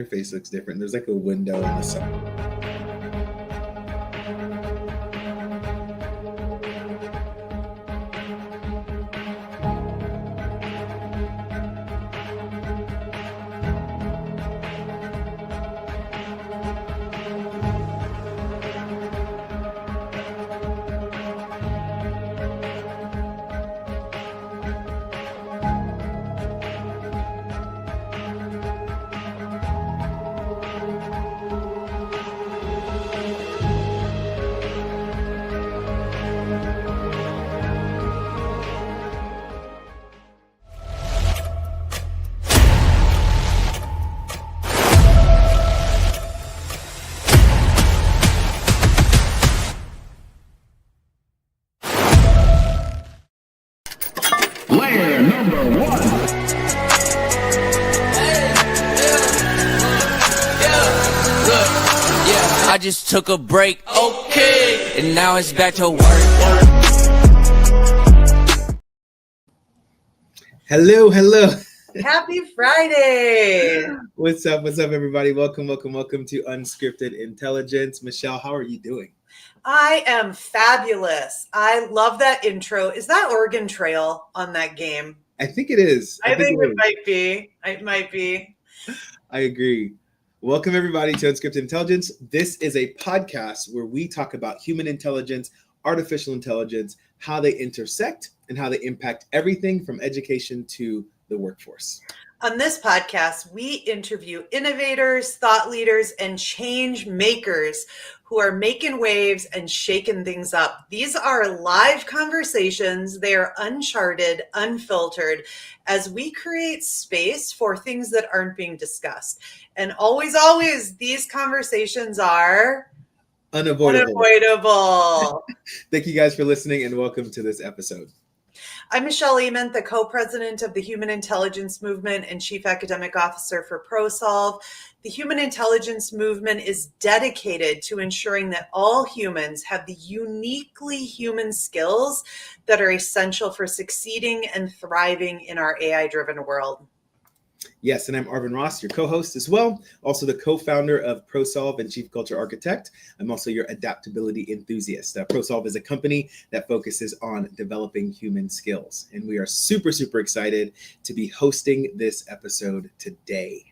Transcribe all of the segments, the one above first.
Your face looks different. There's like a window in the sun. Layer number one. I just took a break, okay, and now it's back to work. Hello. Happy Friday. What's up, everybody? Welcome to Unscripted Intelligence. Michelle, how are you doing? I am fabulous. I love that intro. Is that Oregon Trail on that game? I think it is. I think it might be. It might be. I agree. Welcome, everybody, to Unscripted Intelligence. This is a podcast where we talk about human intelligence, artificial intelligence, how they intersect, and how they impact everything from education to the workforce. On this podcast, we interview innovators, thought leaders, and change makers who are making waves and shaking things up. These are live conversations. They are uncharted, unfiltered, as we create space for things that aren't being discussed. And always, these conversations are unavoidable. Thank you guys for listening and welcome to this episode. I'm Michelle Eamon, the co-president of the Human Intelligence Movement and chief academic officer for ProSolve. The Human Intelligence Movement is dedicated to ensuring that all humans have the uniquely human skills that are essential for succeeding and thriving in our AI-driven world. Yes, and I'm Arvin Ross, your co-host as well, also the co-founder of ProSolve and chief culture architect. I'm also your adaptability enthusiast. ProSolve is a company that focuses on developing human skills, and we are super excited to be hosting this episode today.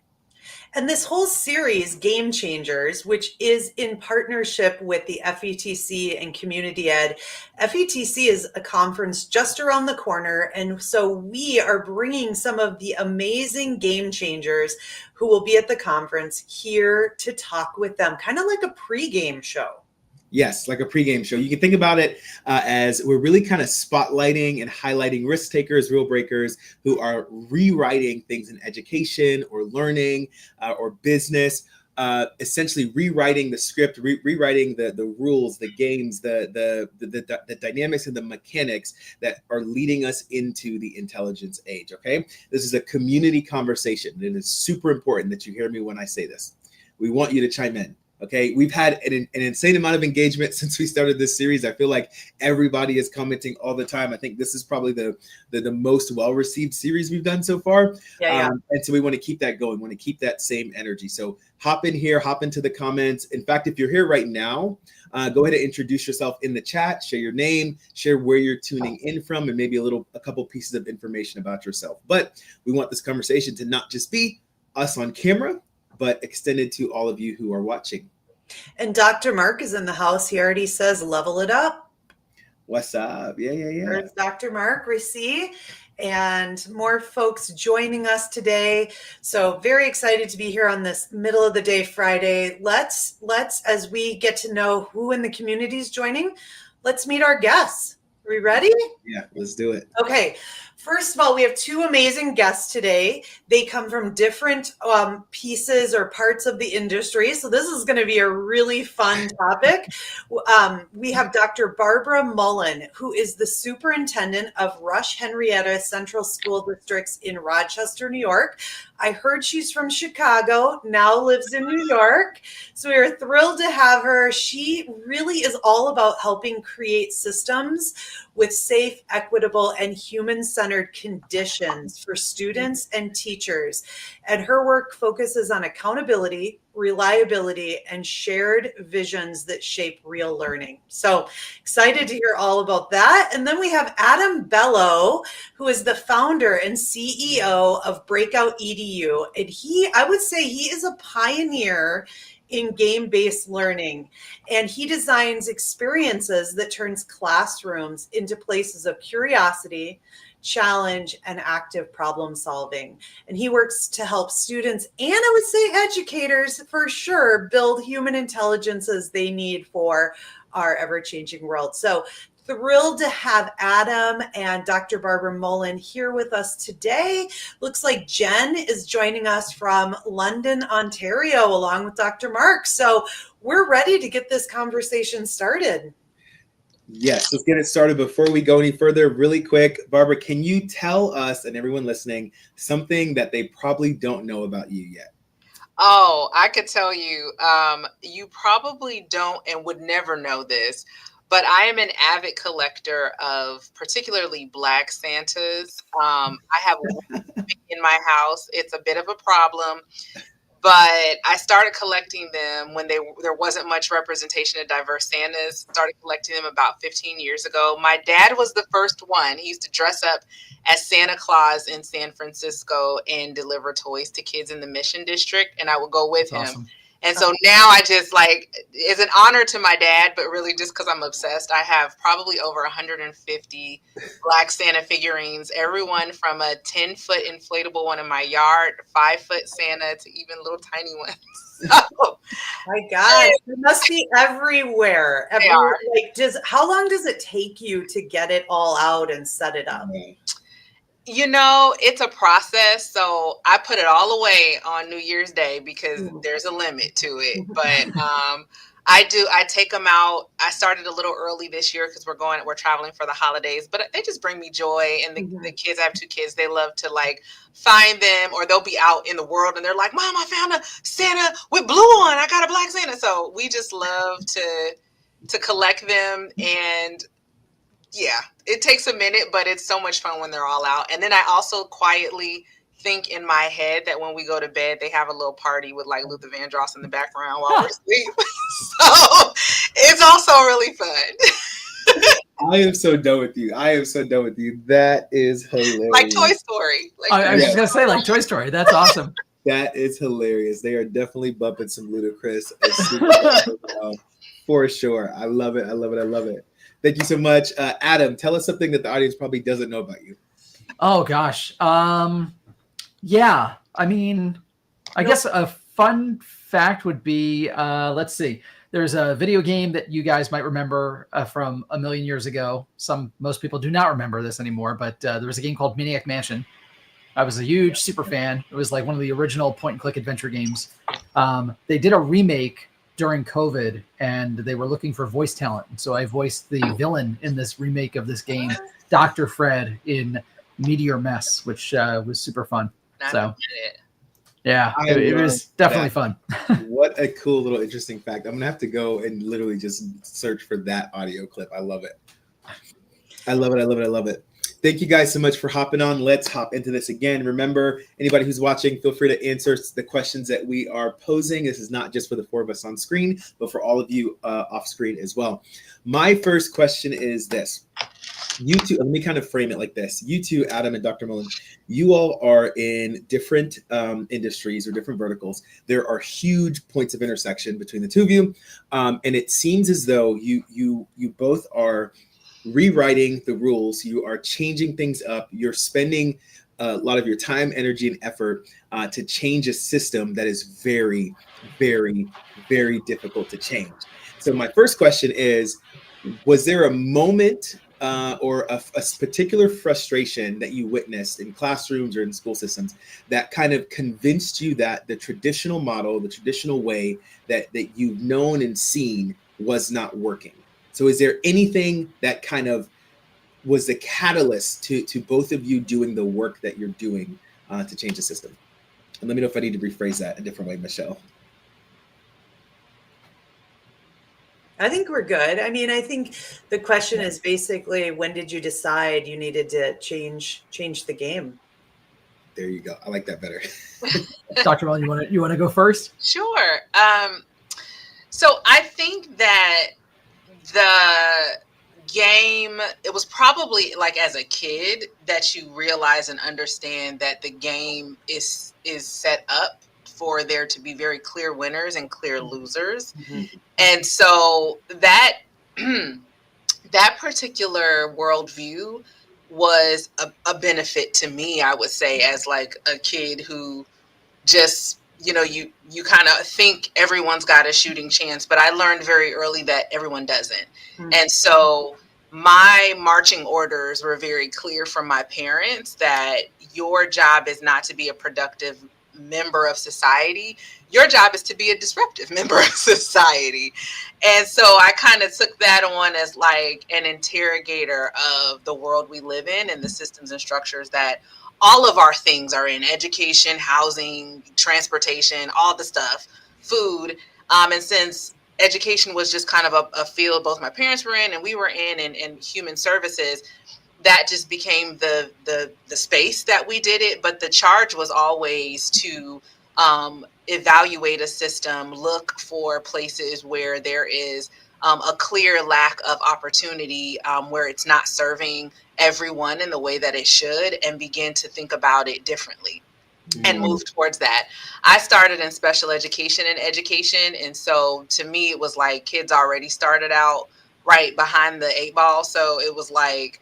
And this whole series, Game Changers, which is in partnership with the FETC and Community Ed. FETC is a conference just around the corner. And so we are bringing some of the amazing game changers who will be at the conference here to talk with them, kind of like a pregame show. Yes, like a pregame show. You can think about it as we're really kind of spotlighting and highlighting risk takers, rule breakers who are rewriting things in education or learning or business, essentially rewriting the script, rewriting the rules, the games, the dynamics and the mechanics that are leading us into the intelligence age, okay? This is a community conversation. It is super important that you hear me when I say this. We want you to chime in. Okay, we've had an insane amount of engagement since we started this series. I feel like everybody is commenting all the time. I think this is probably the most well-received series we've done so far. Yeah. And so we want to keep that going. We want to keep that same energy. So hop in here, hop into the comments. In fact, if you're here right now, go ahead and introduce yourself in the chat, share your name, share where you're tuning in from, and maybe a couple pieces of information about yourself. But we want this conversation to not just be us on camera, but extended to all of you who are watching. And Dr. Mark is in the house. He already says, level it up. What's up? Yeah. There's Dr. Mark Ricci and more folks joining us today. So very excited to be here on this middle of the day Friday. Let's, as we get to know who in the community is joining, let's meet our guests. Are we ready? Yeah, let's do it. Okay. First of all, we have two amazing guests today. They come from different pieces or parts of the industry. So this is going to be a really fun topic. We have Dr. Barbara Mullen, who is the superintendent of Rush Henrietta Central School Districts in Rochester, New York. I heard she's from Chicago, now lives in New York. So we are thrilled to have her. She really is all about helping create systems with safe, equitable, and human-centered conditions for students and teachers. And her work focuses on accountability, reliability, and shared visions that shape real learning. So excited to hear all about that. And then we have Adam Bellow, who is the founder and CEO of Breakout EDU. And I would say he is a pioneer in game-based learning. And he designs experiences that turns classrooms into places of curiosity, challenge, and active problem solving. And he works to help students, and I would say educators for sure, build human intelligences they need for our ever-changing world. So thrilled to have Adam and Dr. Barbara Mullen here with us today. Looks like Jen is joining us from London, Ontario, along with Dr. Mark. So we're ready to get this conversation started. Yes, let's get it started. Before we go any further, really quick, Barbara, can you tell us and everyone listening something that they probably don't know about you yet? Oh, I could tell you, you probably don't and would never know this, but I am an avid collector of particularly Black Santas. I have one in my house. It's a bit of a problem, but I started collecting them when there wasn't much representation of diverse Santas. Started collecting them about 15 years ago. My dad was the first one. He used to dress up as Santa Claus in San Francisco and deliver toys to kids in the Mission District, and I would go with him. Awesome. And so now I just it's an honor to my dad, but really just because I'm obsessed. I have probably over 150 Black Santa figurines, everyone from a 10-foot inflatable one in my yard, 5-foot Santa, to even little tiny ones. So, my God, it must be everywhere. They are. How long does it take you to get it all out and set it up? You know, it's a process. So I put it all away on New Year's Day because there's a limit to it. But I take them out. I started a little early this year because we're traveling for the holidays, but they just bring me joy. And the kids, I have 2 kids, they love to find them, or they'll be out in the world and they're like, Mom, I found a Santa with blue on. I got a Black Santa. So we just love to collect them. And yeah, it takes a minute, but it's so much fun when they're all out. And then I also quietly think in my head that when we go to bed, they have a little party with Luther Vandross in the background while we're asleep. So it's also really fun. I am so done with you. That is hilarious. Like Toy Story. I was just going to say, like Toy Story. That's awesome. That is hilarious. They are definitely bumping some ludicrous for sure. I love it. Thank you so much. Adam, tell us something that the audience probably doesn't know about you. Oh, gosh. Yeah. I mean, I guess a fun fact would be, let's see. There's a video game that you guys might remember from a million years ago. Most people do not remember this anymore, but there was a game called Maniac Mansion. I was a huge super fan. It was like one of the original point-and-click adventure games. They did a remake during COVID, and they were looking for voice talent. So I voiced the villain in this remake of this game, Dr. Fred in Meteor Mess, which was super fun. So yeah, it was definitely fun. What a cool little interesting fact. I'm gonna have to go and literally just search for that audio clip. I love it. I love it. Thank you guys so much for hopping on. Let's hop into this again. Remember, anybody who's watching, feel free to answer the questions that we are posing. This is not just for the 4 of us on screen, but for all of you off screen as well. My first question is this. You two, let me kind of frame it like this. You two, Adam and Dr. Mullen, you all are in different industries or different verticals. There are huge points of intersection between the two of you. And it seems as though you both are rewriting the rules. You are changing things up. You're spending a lot of your time, energy, and effort to change a system that is very, very, very difficult to change. So my first question is, was there a moment or a particular frustration that you witnessed in classrooms or in school systems that kind of convinced you that the traditional model, the traditional way that you've known and seen was not working? So is there anything that kind of was the catalyst to both of you doing the work that you're doing to change the system? And let me know if I need to rephrase that a different way, Michelle. I think we're good. I mean, I think the question is basically, when did you decide you needed to change the game? There you go. I like that better. Dr. Mullen, you want to go first? Sure. So I think that the game, it was probably like as a kid that you realize and understand that the game is set up for there to be very clear winners and clear losers. And so that that particular worldview was a benefit to me, I would say, as like a kid who just, you kind of think everyone's got a shooting chance, but I learned very early that everyone doesn't. And so my marching orders were very clear from my parents that your job is not to be a productive member of society. Your job is to be a disruptive member of society. And so I kind of took that on as like an interrogator of the world we live in and the systems and structures that all of our things are in: education, housing, transportation, all the stuff, food. And since education was just kind of a field both my parents were in and we were in, and human services, that just became the space that we did it. But the charge was always to evaluate a system, look for places where there is a clear lack of opportunity, where it's not serving everyone in the way that it should, and begin to think about it differently and move towards that. I started in special education and education. And so to me, it was like kids already started out right behind the 8 ball. So it was like,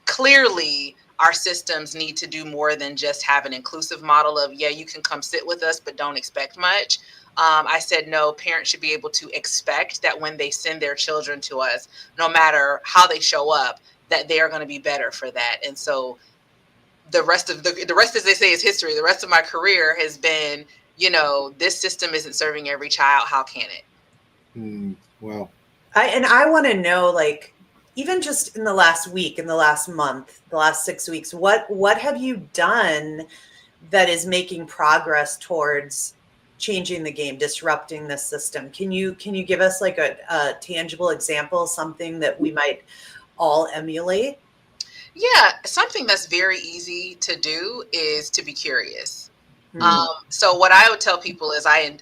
clearly our systems need to do more than just have an inclusive model of, yeah, you can come sit with us, but don't expect much. I said, no, parents should be able to expect that when they send their children to us, no matter how they show up, that they are going to be better for that. And so the rest, as they say, is history. The rest of my career has been, this system isn't serving every child. How can it? Wow. I want to know, like, even just in the last week, in the last month, the last 6 weeks, what have you done that is making progress towards changing the game, disrupting the system? Can you give us like a tangible example, something that we might all emulate? Yeah, something that's very easy to do is to be curious. So what I would tell people is, I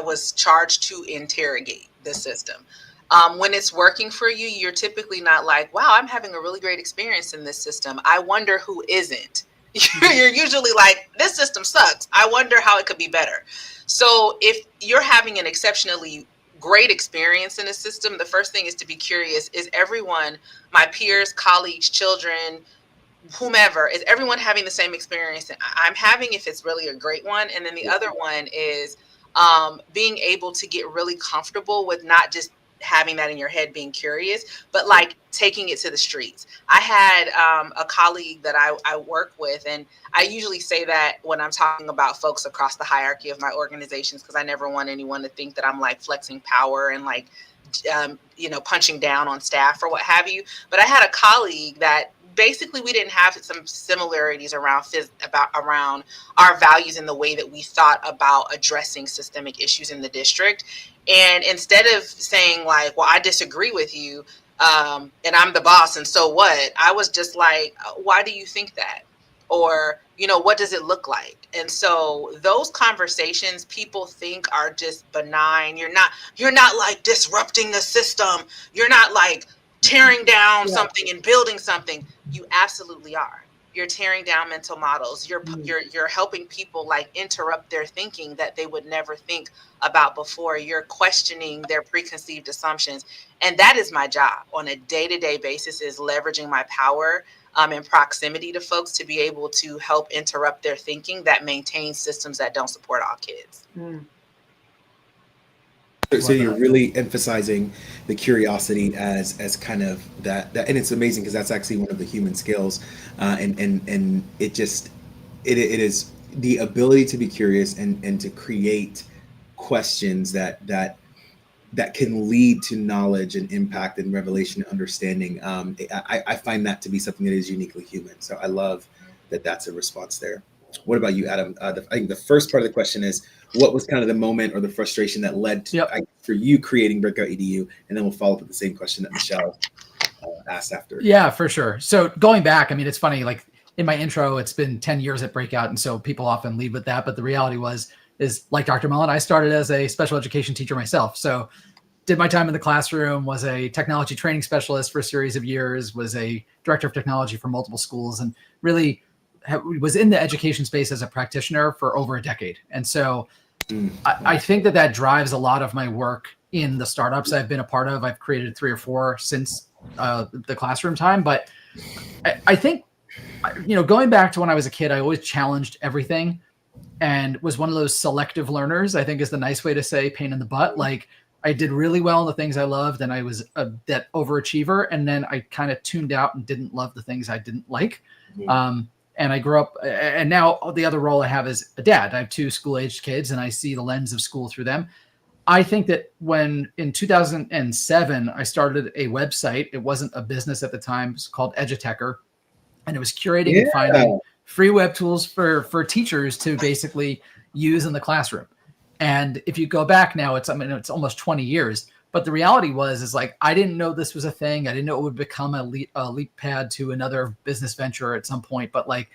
was charged to interrogate the system. When it's working for you, you're typically not like, wow, I'm having a really great experience in this system. I wonder who isn't. You're usually like, this system sucks. I wonder how it could be better. So if you're having an exceptionally great experience in a system, the first thing is to be curious. Is everyone, my peers, colleagues, children, whomever, is everyone having the same experience that I'm having, if it's really a great one? And then the other one is being able to get really comfortable with not just having that in your head, being curious, but like taking it to the streets. I had a colleague that I work with, and I usually say that when I'm talking about folks across the hierarchy of my organizations, because I never want anyone to think that I'm like flexing power and like, punching down on staff or what have you. But I had a colleague that basically we didn't have some similarities around our values and the way that we thought about addressing systemic issues in the district. And instead of saying like, well, I disagree with you, and I'm the boss, and so what? I was just like, why do you think that? Or, what does it look like? And so those conversations people think are just benign. You're not like disrupting the system. You're not like tearing down something and building something. You absolutely are. You're tearing down mental models. You're helping people like interrupt their thinking that they would never think about before. You're questioning their preconceived assumptions. And that is my job on a day-to-day basis, is leveraging my power in proximity to folks to be able to help interrupt their thinking that maintains systems that don't support all kids. So you're really emphasizing the curiosity as kind of that, and it's amazing because that's actually one of the human skills, and it is the ability to be curious and to create questions that can lead to knowledge and impact and revelation and understanding. I find that to be something that is uniquely human. So I love that that's a response there. What about you, Adam? I think the first part of the question is, what was kind of the moment or the frustration that led to, for you creating Breakout EDU? And then we'll follow up with the same question that Michelle asked after. Yeah, for sure. So going back, I mean, it's funny, like in my intro, it's been 10 years at Breakout. And so people often leave with that. But the reality is like Dr. Mullen, I started as a special education teacher myself. So did my time in the classroom, was a technology training specialist for a series of years, was a director of technology for multiple schools, and really was in the education space as a practitioner for over a decade. And so I think that drives a lot of my work in the startups I've been a part of. I've created 3 or 4 since the classroom time. But I think, going back to when I was a kid, I always challenged everything and was one of those selective learners, I think is the nice way to say pain in the butt. Like I did really well in the things I loved and I was that overachiever. And then I kind of tuned out and didn't love the things I didn't like. And I grew up, and now the other role I have is a dad. I have 2 school-aged kids, and I see the lens of school through them. I think that when in 2007, I started a website, it wasn't a business at the time, it was called Edutaker, and it was curating and finding free web tools for teachers to basically use in the classroom. And if you go back now, it's almost 20 years. But the reality is like, I didn't know this was a thing. I didn't know it would become a leap pad to another business venture at some point. But like,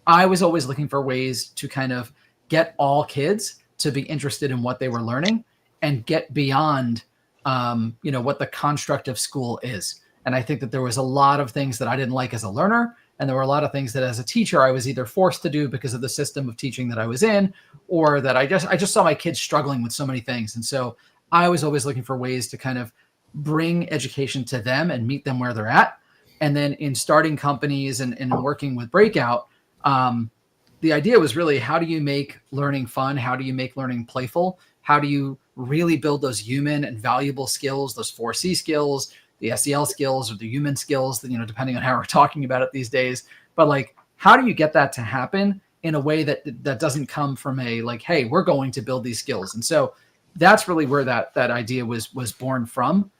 I was always looking for ways to kind of get all kids to be interested in what they were learning and get beyond, what the construct of school is. And I think that there was a lot of things that I didn't like as a learner. And there were a lot of things that as a teacher, I was either forced to do because of the system of teaching that I was in, or that I just saw my kids struggling with so many things. And so I was always looking for ways to kind of bring education to them and meet them where they're at. And then in starting companies and working with Breakout, the idea was really, how do you make learning fun? How do you make learning playful? How do you really build those human and valuable skills, those 4C skills, the SEL skills, or the human skills, depending on how we're talking about it these days. But like, how do you get that to happen in a way that doesn't come from a like, hey, we're going to build these skills? And so that's really where that idea was born from.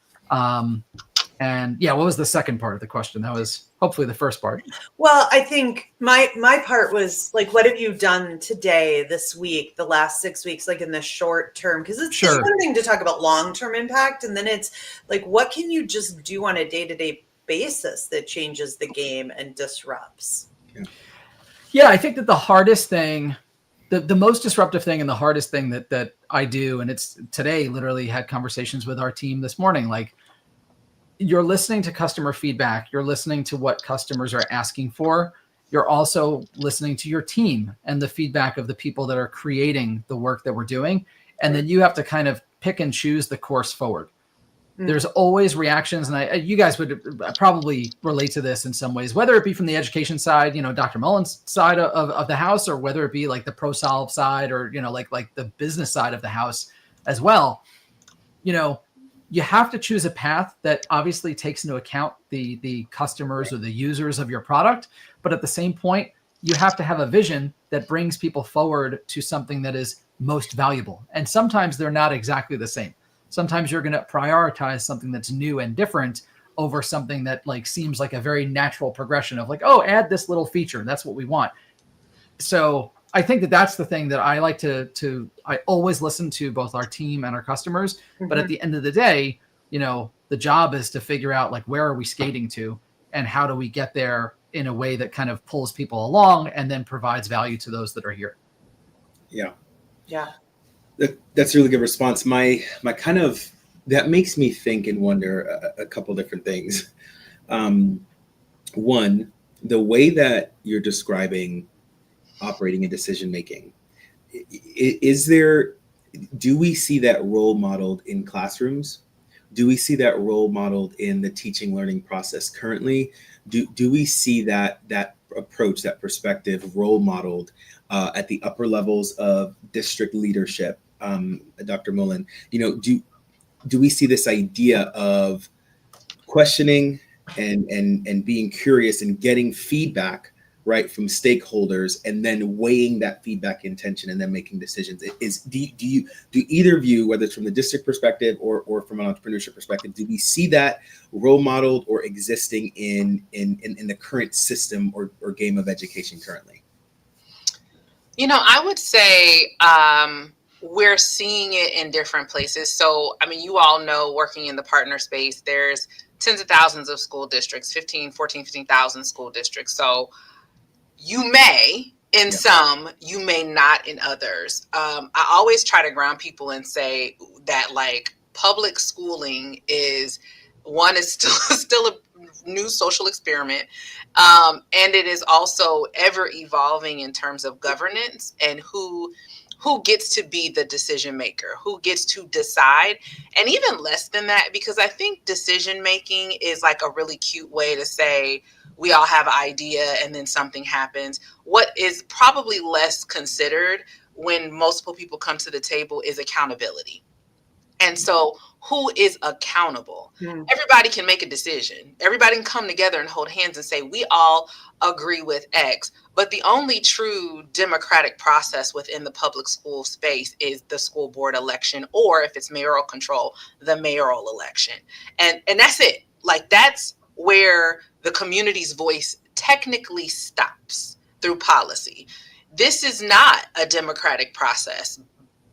And yeah, what was the second part of the question? That was hopefully the first part. Well, I think my part was like, what have you done today, this week, the last 6 weeks, like in the short term? Because it's one thing to talk about long-term impact. And then it's like, what can you just do on a day-to-day basis that changes the game and disrupts? Yeah, I think that the hardest thing, the most disruptive thing and the hardest thing that I do, and it's today, literally had conversations with our team this morning, like, you're listening to customer feedback. You're listening to what customers are asking for. You're also listening to your team and the feedback of the people that are creating the work that we're doing. And then you have to kind of pick and choose the course forward. There's always reactions. And you guys would probably relate to this in some ways, whether it be from the education side, Dr. Mullen's side of the house, or whether it be like the ProSolve side, or, like the business side of the house as well. You have to choose a path that obviously takes into account the customers or the users of your product. But at the same point, you have to have a vision that brings people forward to something that is most valuable. And sometimes they're not exactly the same. Sometimes you're going to prioritize something that's new and different over something that like seems like a very natural progression of like, oh, add this little feature. That's what we want. So I think that that's the thing that I like I always listen to both our team and our customers. But at the end of the day, the job is to figure out like, where are we skating to and how do we get there in a way that kind of pulls people along and then provides value to those that are here. Yeah. Yeah. That's a really good response. My kind of, that makes me think and wonder a couple different things. One, the way that you're describing operating and decision making, do we see that role modeled in classrooms? Do we see that role modeled in the teaching learning process currently? Do we see that approach, that perspective role modeled at the upper levels of district leadership? Dr. Mullen, do we see this idea of questioning and being curious and getting feedback, right, from stakeholders, and then weighing that feedback intention and then making decisions? Do either of you, whether it's from the district perspective or from an entrepreneurship perspective, do we see that role modeled or existing in the current system or game of education currently? I would say we're seeing it in different places. So, I mean, you all know, working in the partner space, there's tens of thousands of school districts, 15,000 school districts. So you may in some, you may not in others. I always try to ground people and say that, like, public schooling is still a new social experiment, and it is also ever evolving in terms of governance and who gets to be the decision maker, who gets to decide, and even less than that, because I think decision making is like a really cute way to say we all have an idea and then something happens. What is probably less considered when multiple people come to the table is accountability. And so, who is accountable? Everybody can make a decision. Everybody can come together and hold hands and say, we all agree with X. But the only true democratic process within the public school space is the school board election, or if it's mayoral control, the mayoral election. And that's it. Like, that's where the community's voice technically stops through policy. This is not a democratic process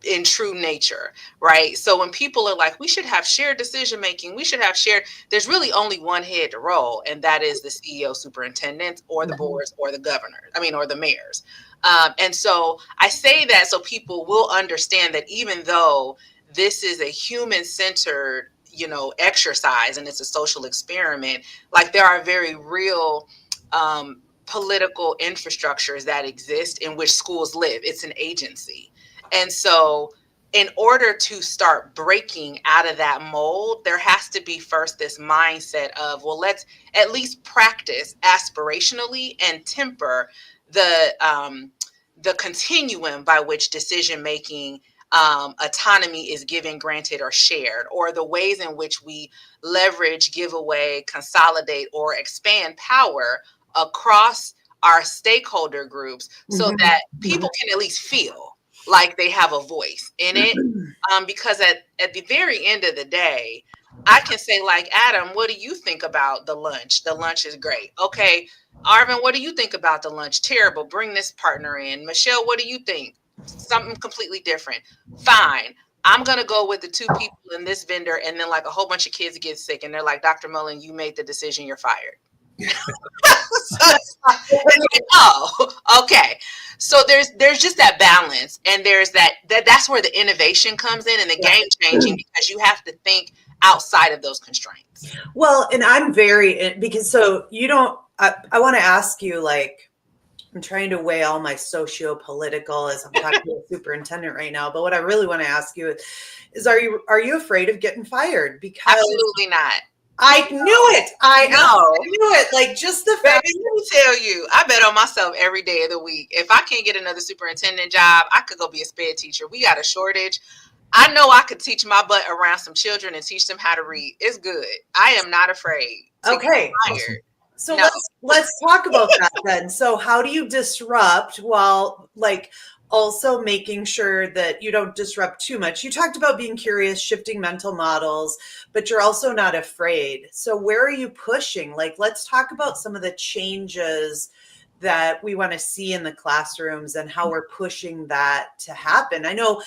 in true nature, right? So when people are like, we should have shared decision making, there's really only one head to roll, and that is the CEO, superintendent, or the boards, or the governor, or the mayors. And so I say that so people will understand that even though this is a human-centered, exercise, and it's a social experiment, like, there are very real political infrastructures that exist in which schools live. It's an agency. And so in order to start breaking out of that mold, there has to be first this mindset of, well, let's at least practice aspirationally and temper the continuum by which decision making, autonomy is given, granted, or shared, or the ways in which we leverage, give away, consolidate, or expand power across our stakeholder groups, so that people can at least feel like they have a voice in it. Because at the very end of the day, I can say, like, Adam, what do you think about the lunch? The lunch is great. Okay, Arvin, what do you think about the lunch? Terrible. Bring this partner in. Michelle, what do you think? Something completely different. Fine. I'm going to go with the two people in this vendor, and then, like, a whole bunch of kids get sick, and they're like, Dr. Mullen, you made the decision, you're fired. It's like, oh, okay. So there's just that balance, and there's that's where the innovation comes in, and the game changing, because you have to think outside of those constraints. Well, and I'm because so you don't, I want to ask you, like, I'm trying to weigh all my socio-political as I'm talking to the superintendent right now. But what I really want to ask you is, are you afraid of getting fired? Because absolutely not. I knew it. I knew it. Like, just the fact. Baby, let me tell you, I bet on myself every day of the week. If I can't get another superintendent job, I could go be a sped teacher. We got a shortage. I know I could teach my butt around some children and teach them how to read. It's good. I am not afraid to get fired. So let's talk about that then. So how do you disrupt while, like, also making sure that you don't disrupt too much? You talked about being curious, shifting mental models, but you're also not afraid. So where are you pushing? Like, let's talk about some of the changes that we want to see in the classrooms and how we're pushing that to happen. I know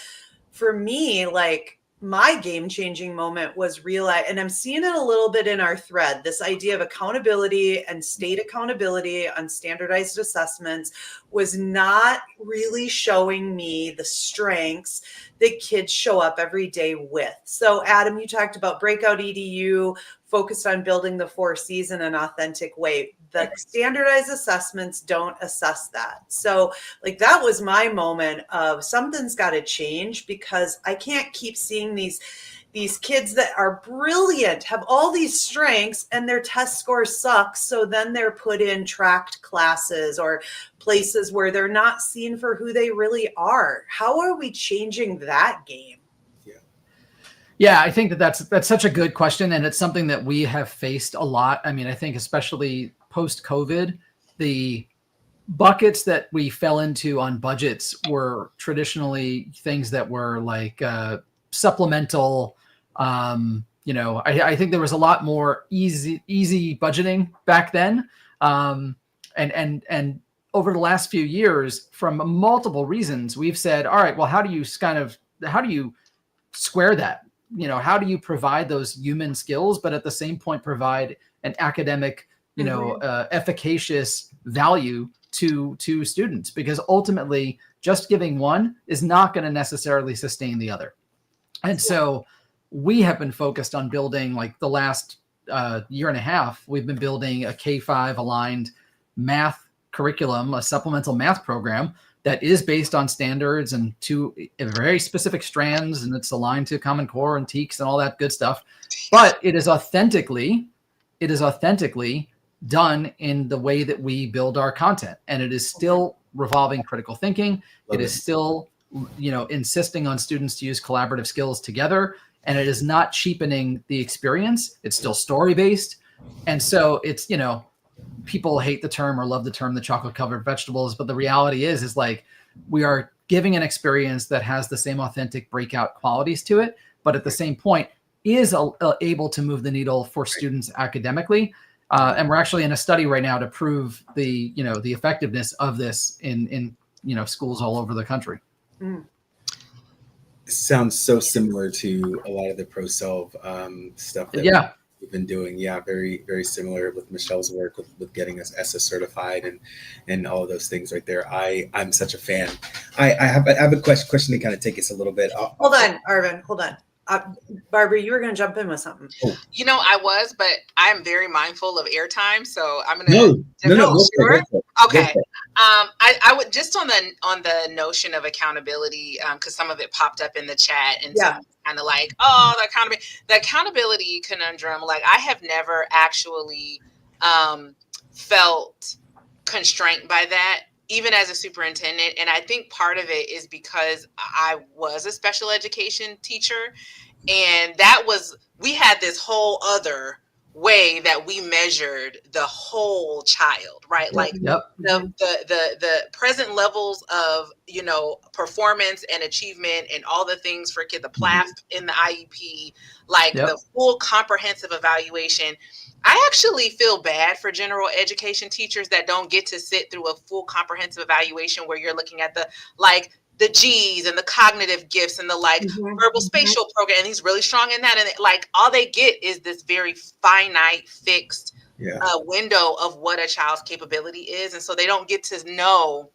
for me, like, my game-changing moment was and I'm seeing it a little bit in our thread, this idea of accountability and state accountability on standardized assessments was not really showing me the strengths that kids show up every day with. So Adam, you talked about Breakout EDU, focused on building the 4 C's in an authentic way. The standardized assessments don't assess that. So, like, that was my moment of something's got to change, because I can't keep seeing these kids that are brilliant, have all these strengths, and their test scores suck. So then they're put in tracked classes or places where they're not seen for who they really are. How are we changing that game? Yeah, I think that's such a good question, and it's something that we have faced a lot. I mean, I think especially post-COVID, the buckets that we fell into on budgets were traditionally things that were like supplemental. I think there was a lot more easy budgeting back then, and over the last few years, from multiple reasons, we've said, all right, well, how do you square that? How do you provide those human skills, but at the same point provide an academic, efficacious value to students? Because ultimately, just giving one is not going to necessarily sustain the other. And so we have been focused on building, like the last year and a half, we've been building a K-5 aligned math curriculum, a supplemental math program that is based on standards and two very specific strands, and it's aligned to Common Core and TEKS and all that good stuff. But it is authentically done in the way that we build our content, and it is still revolving critical thinking. It is still, insisting on students to use collaborative skills together, and it is not cheapening the experience. It's still story-based. And so it's, people hate the term or love the term, the chocolate covered vegetables, but the reality is like, we are giving an experience that has the same authentic breakout qualities to it, but at the same point is able to move the needle for students academically. And we're actually in a study right now to prove the effectiveness of this in schools all over the country. Mm. Sounds so similar to a lot of the ProSolve stuff that we've been doing. Yeah, very, very similar with Michelle's work with getting us ESSA certified and all of those things right there. I'm such a fan. I have a question to kind of take us a little bit. Hold on, Arvin. Hold on. Barbara, you were going to jump in with something. Oh. I was, but I'm very mindful of airtime, so I'm going to. No. Sure. Okay. I would just on the notion of accountability, because some of it popped up in the chat, and kind of like, the accountability conundrum. Like, I have never actually felt constrained by that, even as a superintendent. And I think part of it is because I was a special education teacher, and we had this whole other way that we measured the whole child, right? Like the present levels of, performance and achievement and all the things for kids, the PLAF in the IEP, like the full comprehensive evaluation. I actually feel bad for general education teachers that don't get to sit through a full comprehensive evaluation where you're looking at the G's and the cognitive gifts and the verbal spatial program, and he's really strong in that. And all they get is this very finite, fixed window of what a child's capability is. And so they don't get to know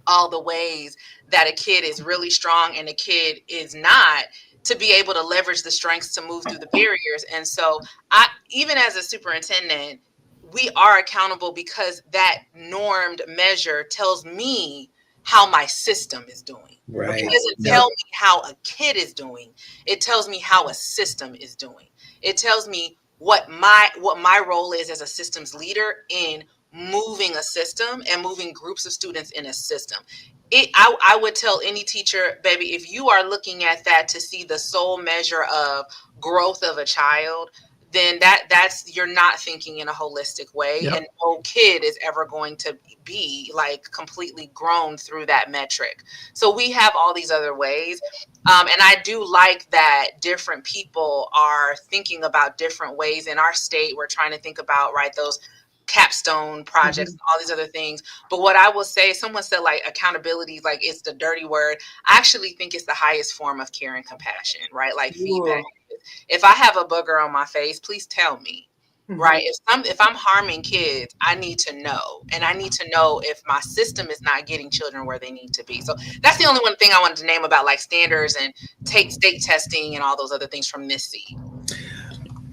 all the ways that a kid is really strong and a kid is not, to be able to leverage the strengths to move through the barriers. And so even as a superintendent, we are accountable because that normed measure tells me how my system is doing. Right. It doesn't tell me how a kid is doing. It tells me how a system is doing. It tells me what my role is as a systems leader in moving a system and moving groups of students in a system. I would tell any teacher, baby, if you are looking at that to see the sole measure of growth of a child, then that's you're not thinking in a holistic way. And no kid is ever going to be completely grown through that metric. So we have all these other ways. And I do like that different people are thinking about different ways. In our state, we're trying to think about, those capstone projects, all these other things. But what I will say, someone said accountability, it's the dirty word. I actually think it's the highest form of care and compassion, right? Feedback. If I have a booger on my face, please tell me, right? If I'm harming kids, I need to know. And I need to know if my system is not getting children where they need to be. So that's the only one thing I wanted to name about standards and state testing and all those other things from Miss C.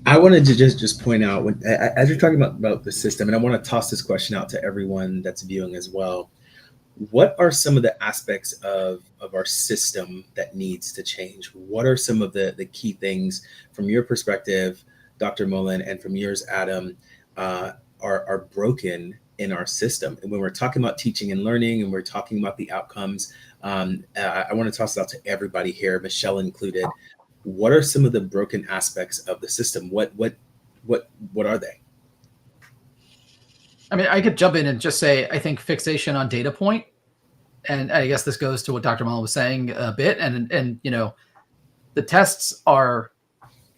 I wanted to just point out, as you're talking about the system, and I want to toss this question out to everyone that's viewing as well. What are some of the aspects of our system that needs to change? What are some of the key things from your perspective, Dr. Mullen, and from yours, Adam, are broken in our system? And when we're talking about teaching and learning and we're talking about the outcomes, I want to toss it out to everybody here, Michelle included. What are some of the broken aspects of the system? What are they? I mean, I could jump in and just say, I think fixation on data point, and I guess this goes to what Dr. Mullen was saying a bit, and the tests are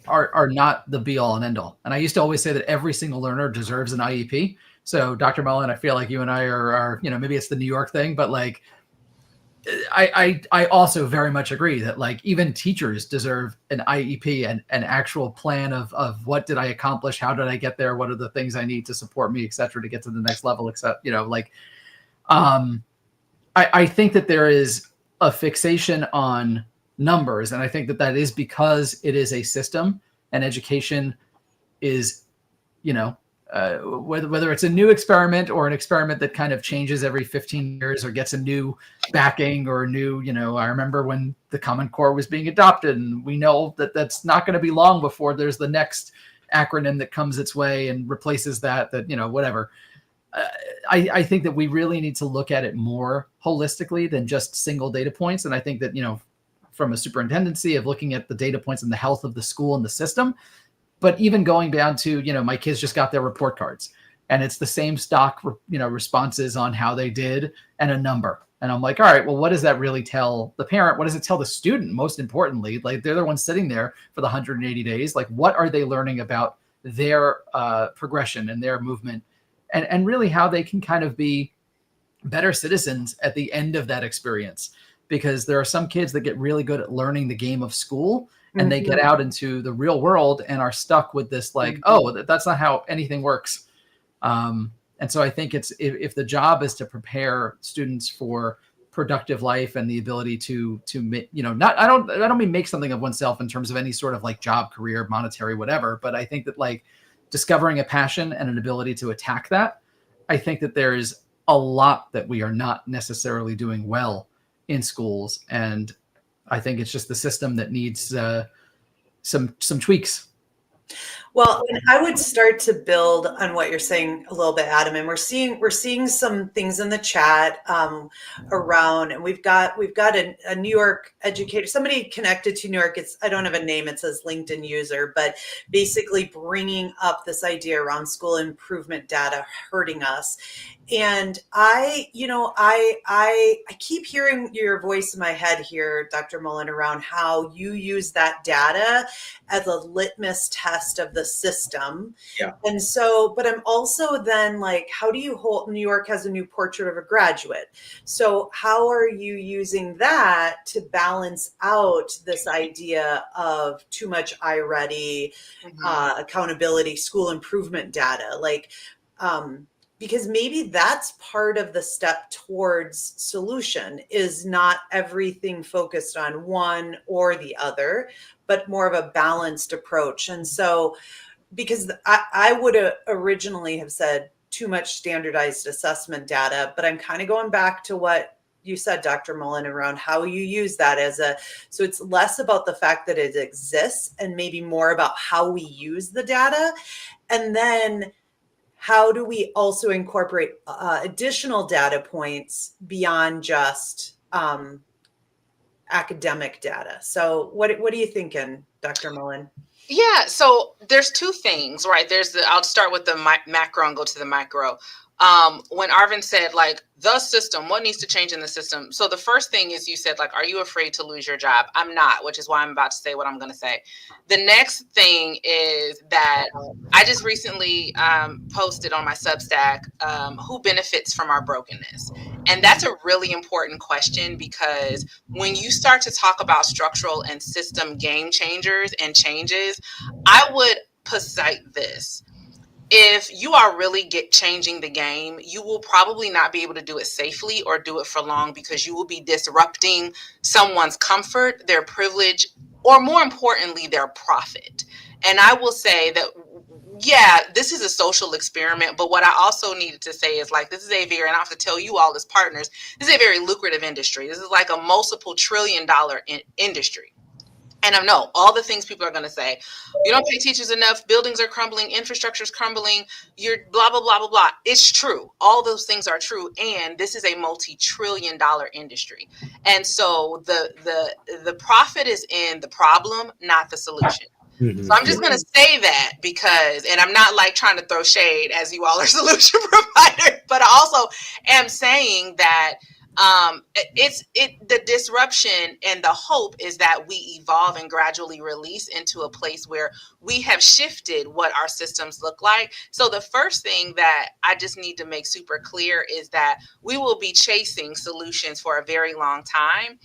not the be all and end all. And I used to always say that every single learner deserves an IEP. So Dr. Mullen, I feel like you and I are, maybe it's the New York thing, but like, I also very much agree that like even teachers deserve an IEP and an actual plan of what did I accomplish? How did I get there? What are the things I need to support me, et cetera, to get to the next level, except, I think that there is a fixation on numbers. And I think that that is because it is a system, and education is, whether it's a new experiment or an experiment that kind of changes every 15 years or gets a new backing or a new, I remember when the Common Core was being adopted, and we know that that's not going to be long before there's the next acronym that comes its way and replaces that, whatever. I think that we really need to look at it more holistically than just single data points. And I think that, from a superintendency of looking at the data points and the health of the school and the system, but even going down to, my kids just got their report cards and it's the same stock, responses on how they did and a number. And I'm like, all right, well, what does that really tell the parent? What does it tell the student? Most importantly, like they're the ones sitting there for the 180 days. Like, what are they learning about their progression and their movement, and really how they can kind of be better citizens at the end of that experience? Because there are some kids that get really good at learning the game of school, and they get out into the real world and are stuck with this like, oh, that's not how anything works. And so I think it's, if the job is to prepare students for productive life and the ability to not, I don't mean make something of oneself in terms of any sort of like job, career, monetary, whatever, but I think that like discovering a passion and an ability to attack that, I think that there's a lot that we are not necessarily doing well in schools, and I think it's just the system that needs some tweaks. Well, and I would start to build on what you're saying a little bit, Adam. And we're seeing some things in the chat around, and we've got a New York educator, somebody connected to New York. I don't have a name. It says LinkedIn user, but basically bringing up this idea around school improvement data hurting us. And I keep hearing your voice in my head here, Dr. Mullen, around how you use that data as a litmus test of the system. Yeah. And so, but I'm also then like, how do you hold, New York has a new portrait of a graduate. So how are you using that to balance out this idea of too much iReady, accountability, school improvement data? Because maybe that's part of the step towards solution, is not everything focused on one or the other, but more of a balanced approach. And so, because I would originally have said too much standardized assessment data, but I'm kind of going back to what you said, Dr. Mullen, around how you use that so it's less about the fact that it exists and maybe more about how we use the data. And then how do we also incorporate additional data points beyond just academic data? So what are you thinking, Dr. Mullen? Yeah, so there's two things, right? I'll start with the macro and go to the micro. When Arvin said, like, the system, what needs to change in the system? So the first thing is, you said, like, are you afraid to lose your job? I'm not, which is why I'm about to say what I'm going to say. The next thing is that I just recently posted on my Substack, who benefits from our brokenness? And that's a really important question, because when you start to talk about structural and system game changers and changes, I would posit this. If you are really changing the game, you will probably not be able to do it safely or do it for long, because you will be disrupting someone's comfort, their privilege, or more importantly, their profit. And I will say that, yeah, this is a social experiment, but what I also needed to say is, like, this is a very, and I have to tell you all as partners, this is a very lucrative industry. This is like a multiple $trillion-dollar industry. And I know all the things people are going to say. You don't pay teachers enough. Buildings are crumbling. Infrastructure is crumbling. You're blah, blah, blah, blah, blah. It's true. All those things are true. And this is a multi-trillion-dollar industry. And so the profit is in the problem, not the solution. Mm-hmm. So I'm just going to say that, because, and I'm not like trying to throw shade as you all are solution providers, but I also am saying that The disruption and the hope is that we evolve and gradually release into a place where we have shifted what our systems look like. So the first thing that I just need to make super clear is that we will be chasing solutions for a very long time,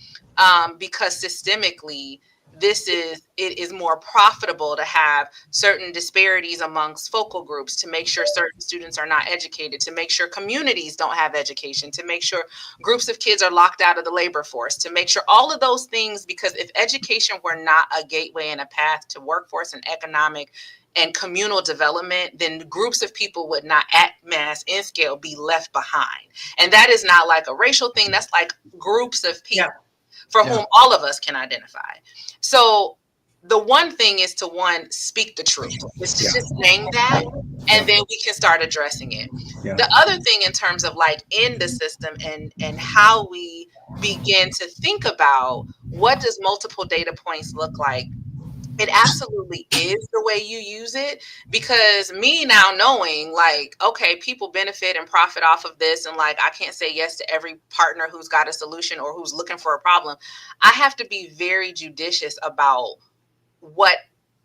because systemically it is more profitable to have certain disparities amongst focal groups, to make sure certain students are not educated, to make sure communities don't have education, to make sure groups of kids are locked out of the labor force, to make sure all of those things, because if education were not a gateway and a path to workforce and economic and communal development, then groups of people would not at mass and scale be left behind. And that is not like a racial thing. That's like groups of people for whom all of us can identify. So the one thing is to speak the truth. It's to just name that, and then we can start addressing it. The other thing in terms of like in the system and how we begin to think about what does multiple data points look like, it absolutely is the way you use it, because me now knowing like, okay, people benefit and profit off of this, and like I can't say yes to every partner who's got a solution or who's looking for a problem. I have to be very judicious about what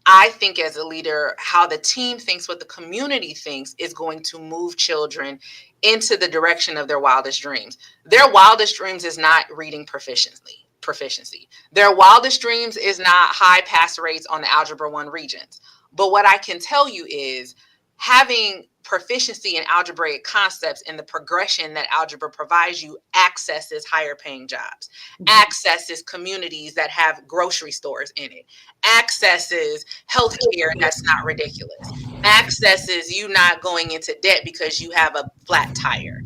I think as a leader, how the team thinks, what the community thinks is going to move children into the direction of their wildest dreams. Their wildest dreams is not reading proficiency. Their wildest dreams is not high pass rates on the Algebra 1 Regents. But what I can tell you is having proficiency in algebraic concepts and the progression that algebra provides you accesses higher paying jobs, accesses communities that have grocery stores in it, accesses healthcare that's not ridiculous, accesses you not going into debt because you have a flat tire,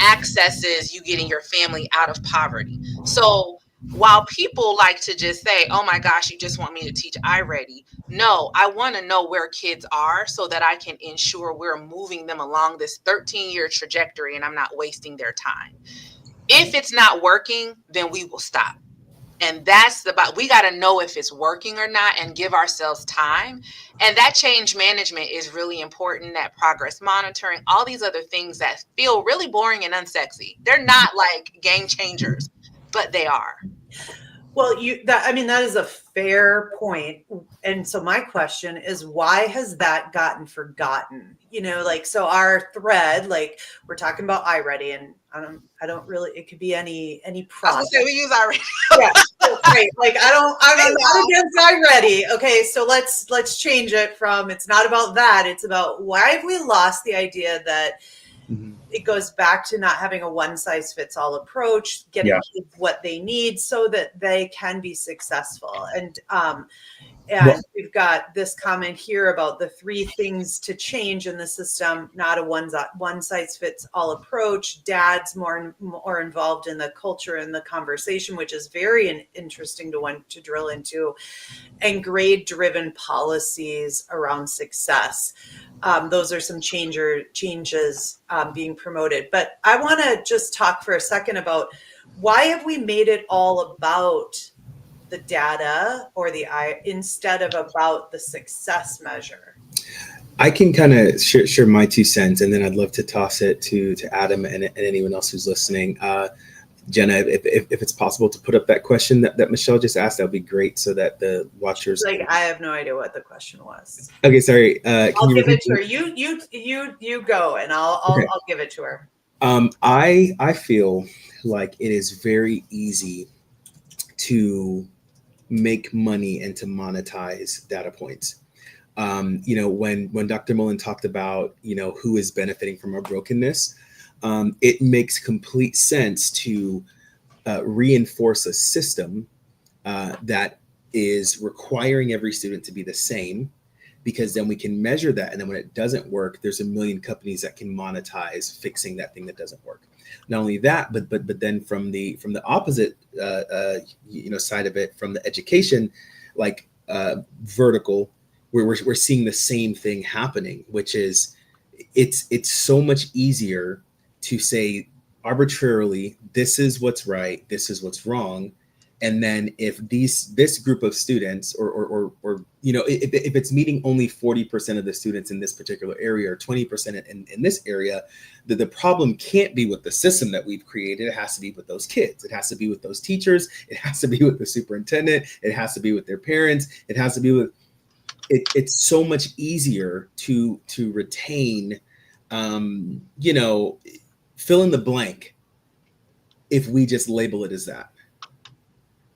accesses you getting your family out of poverty. So while people like to just say, oh my gosh, you just want me to teach iReady. No, I want to know where kids are so that I can ensure we're moving them along this 13-year trajectory and I'm not wasting their time. If it's not working, then we will stop. And we got to know if it's working or not and give ourselves time. And that change management is really important, that progress monitoring, all these other things that feel really boring and unsexy. They're not like game changers, but they are. Well, that is a fair point. And so my question is, why has that gotten forgotten? So our thread, like we're talking about iReady, and I don't really, it could be any product. I was gonna say we use iReady. Yeah, right. Like I'm not against iReady. Okay, so let's change it from, it's not about that. It's about, why have we lost the idea that it goes back to not having a one size fits all approach, getting kids what they need so that they can be successful. And we've got this comment here about the 3 things to change in the system, not a one size fits all approach. Dad's more involved in the culture and the conversation, which is very interesting to drill into, and grade driven policies around success. Those are some changes being promoted. But I want to just talk for a second about, why have we made it all about the data or instead of about the success measure? I can kind of share my 2 cents, and then I'd love to toss it to Adam and anyone else who's listening. Jenna, if it's possible to put up that question that Michelle just asked, that would be great, so that the watchers. Like, I have no idea what the question was. Okay, sorry. I'll give it to her. You go, and I'll give it to her. I feel like it is very easy to make money and to monetize data points. When Dr. Mullen talked about who is benefiting from our brokenness. It makes complete sense to reinforce a system that is requiring every student to be the same, because then we can measure that. And then when it doesn't work, there's a million companies that can monetize fixing that thing that doesn't work. Not only that, but then from the opposite side of it, from the education vertical, where we're seeing the same thing happening, which is it's so much easier to say arbitrarily, this is what's right, this is what's wrong, And then if this group of students, or if it's meeting only 40% of the students in this particular area, or 20% in this area, the problem can't be with the system that we've created. It has to be with those kids. It has to be with those teachers. It has to be with the superintendent. It has to be with their parents. It has to be with it. It's so much easier to retain, fill in the blank, if we just label it as that.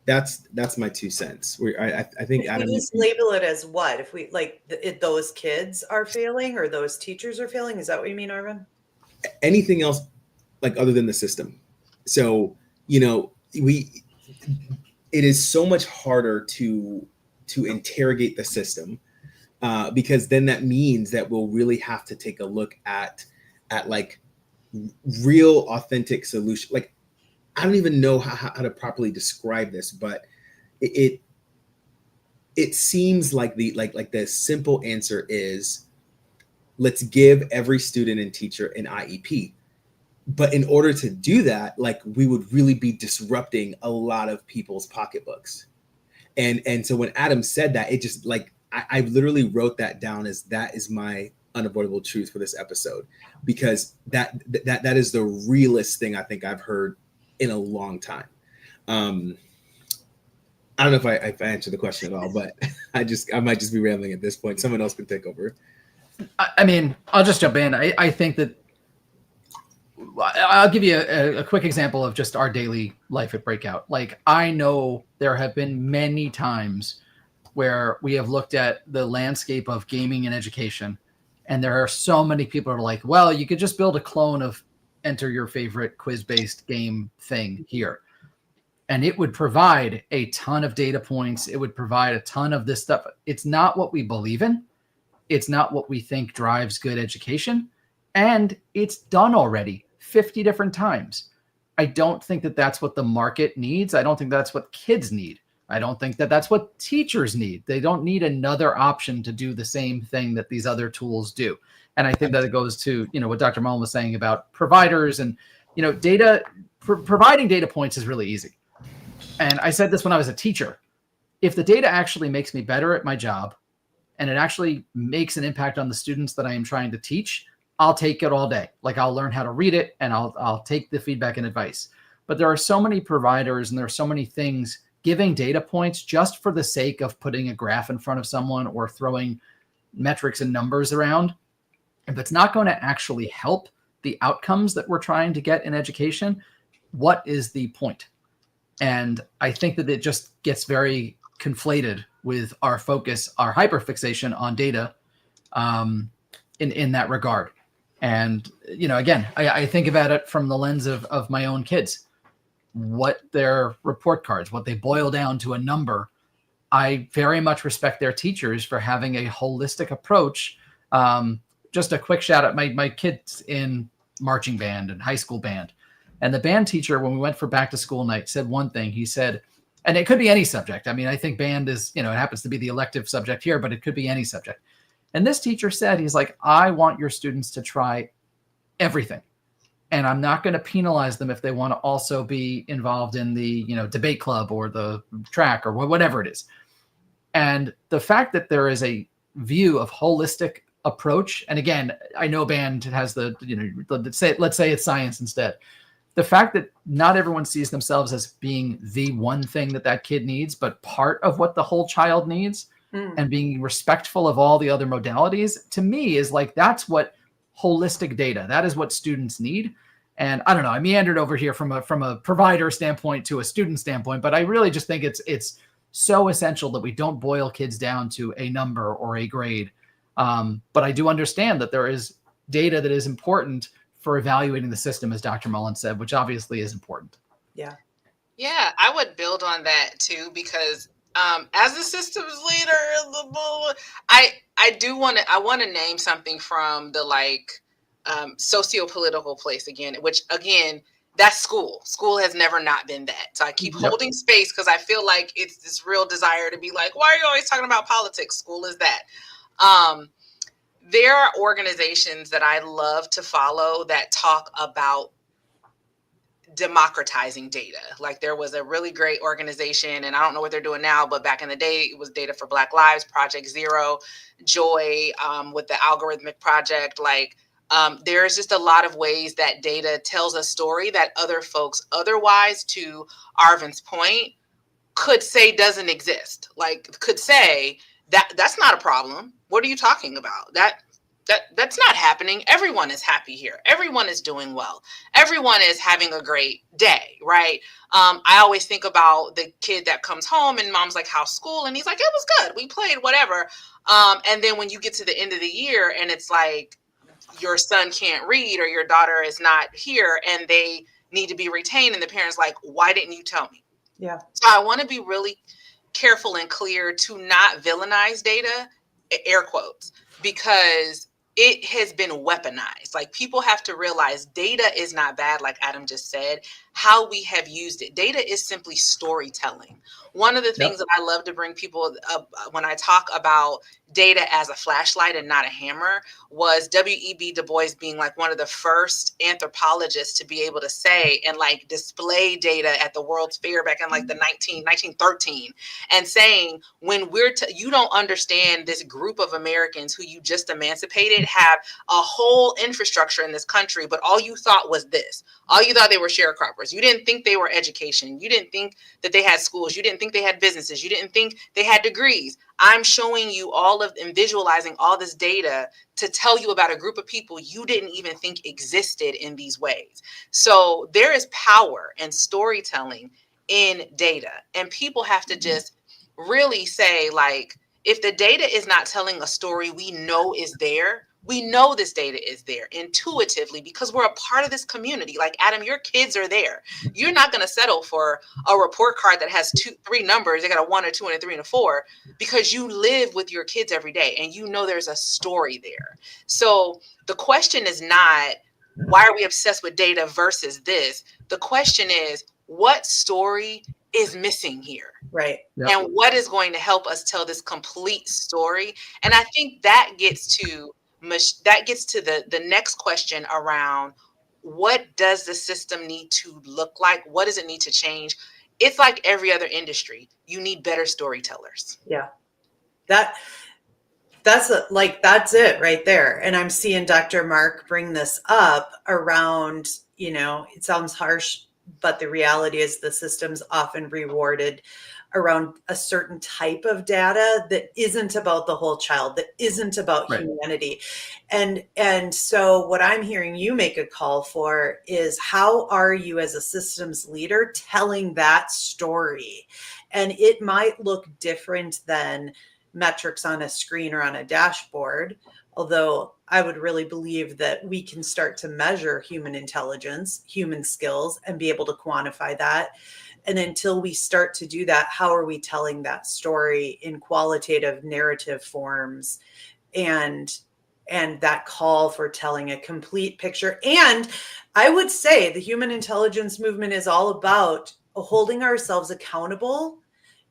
That's my 2 cents. I think If Adam, we just label it as what? If we those kids are failing or those teachers are failing, is that what you mean, Arvin? anything else like other than the system. So it is so much harder to interrogate the system, because then that means that we'll really have to take a look at like real authentic solution. Like, I don't even know how to properly describe this, but it seems like the simple answer is, let's give every student and teacher an IEP. But in order to do that, like, we would really be disrupting a lot of people's pocketbooks. And so when Adam said that, it just like, I literally wrote that down as that is my unavoidable truth for this episode, because that is the realest thing I think I've heard in a long time. I don't know if I answered the question at all, but I might just be rambling at this point. Someone else can take over. I mean, I'll just jump in. I think that I'll give you a quick example of just our daily life at Breakout. Like, I know there have been many times where we have looked at the landscape of gaming and education, and there are so many people who are like, well, you could just build a clone of enter your favorite quiz-based game thing here. And it would provide a ton of data points. It would provide a ton of this stuff. It's not what we believe in. It's not what we think drives good education. And it's done already 50 different times. I don't think that that's what the market needs. I don't think that's what kids need. I don't think that that's what teachers need. They don't need another option to do the same thing that these other tools do. And I think that it goes to, what Dr. Mullen was saying about providers and, data. Providing data points is really easy. And I said this when I was a teacher. If the data actually makes me better at my job, and it actually makes an impact on the students that I am trying to teach, I'll take it all day. Like, I'll learn how to read it, and I'll take the feedback and advice. But there are so many providers, and there are so many things giving data points just for the sake of putting a graph in front of someone or throwing metrics and numbers around. If it's not going to actually help the outcomes that we're trying to get in education, what is the point? And I think that it just gets very conflated with our focus, our hyperfixation on data in that regard. And, again, I think about it from the lens of my own kids, what their report cards, what they boil down to a number. I very much respect their teachers for having a holistic approach. Just a quick shout out, my kids in marching band and high school band. And the band teacher, when we went for back to school night, said one thing. He said, and it could be any subject. I mean, I think band is, it happens to be the elective subject here, but it could be any subject. And this teacher said, he's like, I want your students to try everything. And I'm not going to penalize them if they want to also be involved in the, debate club or the track or whatever it is. And the fact that there is a view of holistic approach, and again, I know band has let's say it's science instead. The fact that not everyone sees themselves as being the one thing that kid needs, but part of what the whole child needs, and being respectful of all the other modalities, to me is like, that's what holistic data, that is what students need. And I don't know, I meandered over here from a provider standpoint to a student standpoint, but I really just think it's so essential that we don't boil kids down to a number or a grade. But I do understand that there is data that is important for evaluating the system, as Dr. Mullen said, which obviously is important. Yeah. Yeah, I would build on that too, because as a systems leader, I want to name something from the socio-political place again, which again, that's school. School has never not been that. So I keep holding space because I feel like it's this real desire to be like, why are you always talking about politics? School is that. There are organizations that I love to follow that talk about democratizing data. Like there was a really great organization, and I don't know what they're doing now, but back in the day, it was Data for Black Lives, Project Zero, Joy, with the algorithmic project. Like there's just a lot of ways that data tells a story that other folks otherwise, to Arvin's point, could say doesn't exist. Like could say that's not a problem. What are you talking about? That's not happening. Everyone is happy here. Everyone is doing well. Everyone is having a great day, right? I always think about the kid that comes home and mom's like, how's school? And he's like, it was good. We played, whatever. And then when you get to the end of the year and it's like your son can't read or your daughter is not here and they need to be retained, and the parent's like, why didn't you tell me? Yeah. So I want to be really careful and clear to not villainize data, air quotes, because it has been weaponized. Like people have to realize data is not bad, like Adam just said. How we have used it. Data is simply storytelling. One of the things that I love to bring people up when I talk about data as a flashlight and not a hammer was W.E.B. Du Bois being like one of the first anthropologists to be able to say and like display data at the World's Fair back in like the 1913 and saying, when you don't understand this group of Americans who you just emancipated have a whole infrastructure in this country, but all you thought was this. All you thought they were sharecroppers. You didn't think they were education. You didn't think that they had schools. You didn't think they had businesses. You didn't think they had degrees. I'm showing you all of and visualizing all this data to tell you about a group of people you didn't even think existed in these ways. So there is power and storytelling in data, and people have to just really say, like, if the data is not telling a story we know is there, we know this data is there intuitively because we're a part of this community. Like Adam, your kids are there. You're not going to settle for a report card that has 3 numbers. They got a 1, a 2, and a 3, and a 4 because you live with your kids every day and you know there's a story there. So the question is not, why are we obsessed with data versus this? The question is, what story is missing here? Right. Yep. And what is going to help us tell this complete story? And I think that gets to the next question around, what does the system need to look like? What does it need to change? It's like every other industry. You need better storytellers. Yeah. That's it right there. And I'm seeing Dr. Mark bring this up around, it sounds harsh, but the reality is the system's often rewarded around a certain type of data that isn't about the whole child, that isn't about humanity. And so what I'm hearing you make a call for is, how are you as a systems leader telling that story? And it might look different than metrics on a screen or on a dashboard, although I would really believe that we can start to measure human intelligence, human skills, and be able to quantify that. And until we start to do that, how are we telling that story in qualitative narrative forms, and that call for telling a complete picture? And I would say the human intelligence movement is all about holding ourselves accountable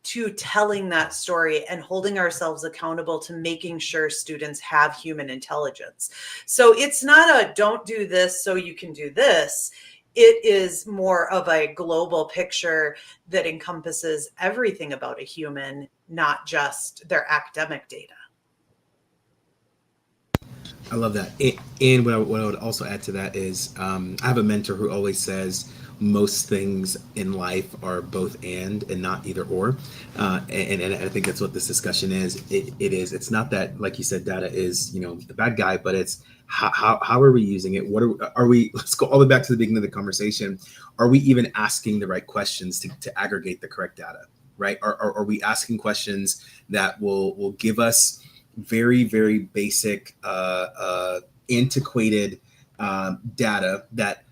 to telling that story and holding ourselves accountable to making sure students have human intelligence. So it's not a don't do this so you can do this. It is more of a global picture that encompasses everything about a human, not just their academic data. I love that. And what I would also add to that is, I have a mentor who always says most things in life are both and not either or. And I think that's what this discussion is. It's not that, like you said, data is, the bad guy, but it's how are we using it? What are we, let's go all the way back to the beginning of the conversation. Are we even asking the right questions to aggregate the correct data, right? Are we asking questions that will give us very, very basic, antiquated data that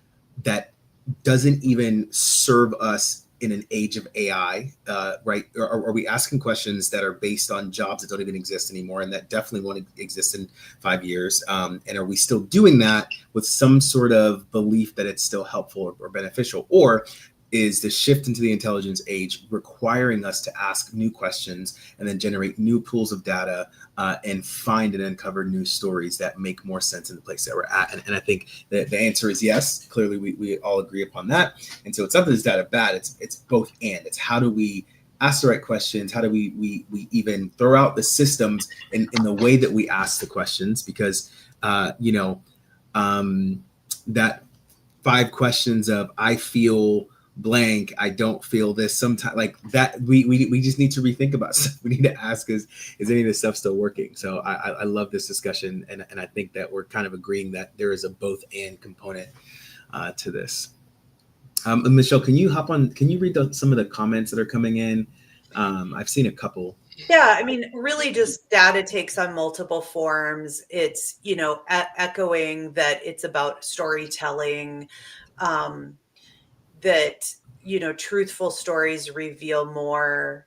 doesn't even serve us in an age of AI, right? Or are we asking questions that are based on jobs that don't even exist anymore and that definitely won't exist in 5 years? And are we still doing that with some sort of belief that it's still helpful or beneficial? Or is the shift into the intelligence age, requiring us to ask new questions and then generate new pools of data and find and uncover new stories that make more sense in the place that we're at. And I think that the answer is yes. Clearly, we all agree upon that. And so it's not that it's data bad. It's both and. It's how do we ask the right questions? How do we even throw out the systems in the way that we ask the questions? Because that 5 questions of I feel blank, I don't feel this, sometimes like that, we just need to rethink about stuff. We need to ask, is any of this stuff still working? So I love this discussion, and I think that we're kind of agreeing that there is a both and component to this. Michelle, can you read some of the comments that are coming in? I've seen a couple. Yeah, I mean, really just data takes on multiple forms. It's, echoing that it's about storytelling, that, truthful stories reveal more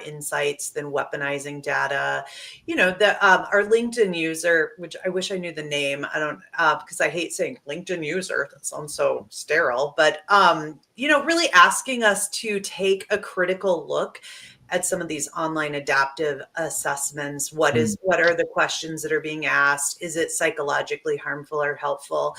insights than weaponizing data. Our LinkedIn user, which I wish I knew the name, I don't, because I hate saying LinkedIn user, that sounds so sterile, but, really asking us to take a critical look at some of these online adaptive assessments. What are the questions that are being asked? Is it psychologically harmful or helpful?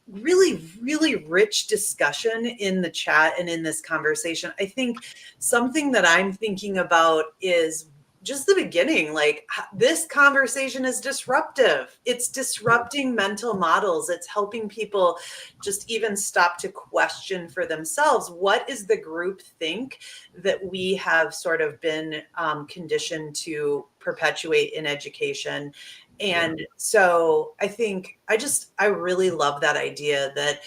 Really, really rich discussion in the chat and in this conversation. I think something that I'm thinking about is just the beginning. Like, this conversation is disruptive. It's disrupting mental models. It's helping people just even stop to question for themselves. What is the group think that we have sort of been conditioned to perpetuate in education? And so I think I really love that idea that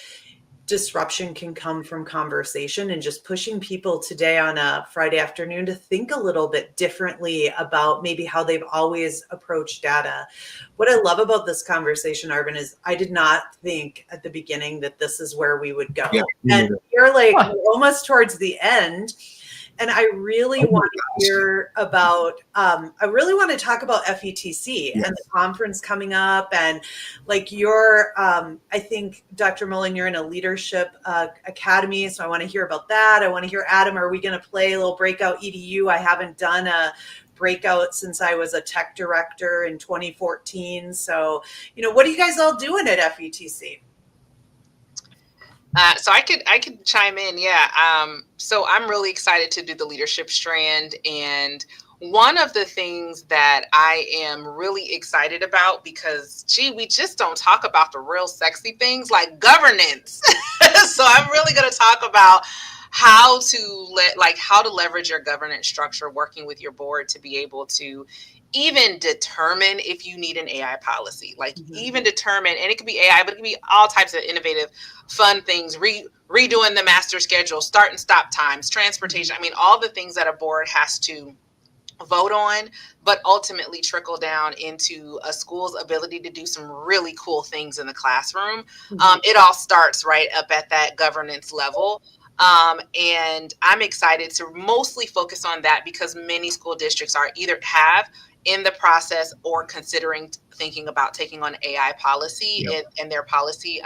disruption can come from conversation, and just pushing people today on a Friday afternoon to think a little bit differently about maybe how they've always approached data. What I love about this conversation, Arvin, is I did not think at the beginning that this is where we would go. Yeah. And you're like, we're almost towards the end. And I really want to hear about, I really want to talk about FETC and the conference coming up. And like I think, Dr. Mullen, you're in a leadership academy. So I want to hear about that. I want to hear, Adam, are we going to play a little Breakout EDU? I haven't done a breakout since I was a tech director in 2014. So, what are you guys all doing at FETC? So I could chime in. Yeah. So I'm really excited to do the leadership strand. And one of the things that I am really excited about, because we just don't talk about the real sexy things like governance. So I'm really going to talk about how to leverage your governance structure, working with your board to be able to even determine if you need an AI policy, even determine, and it could be AI, but it could be all types of innovative, fun things, redoing the master schedule, start and stop times, transportation. I mean, all the things that a board has to vote on, but ultimately trickle down into a school's ability to do some really cool things in the classroom. It all starts right up at that governance level. And I'm excited to mostly focus on that, because many school districts are either have in the process or thinking about taking on AI policy in their policy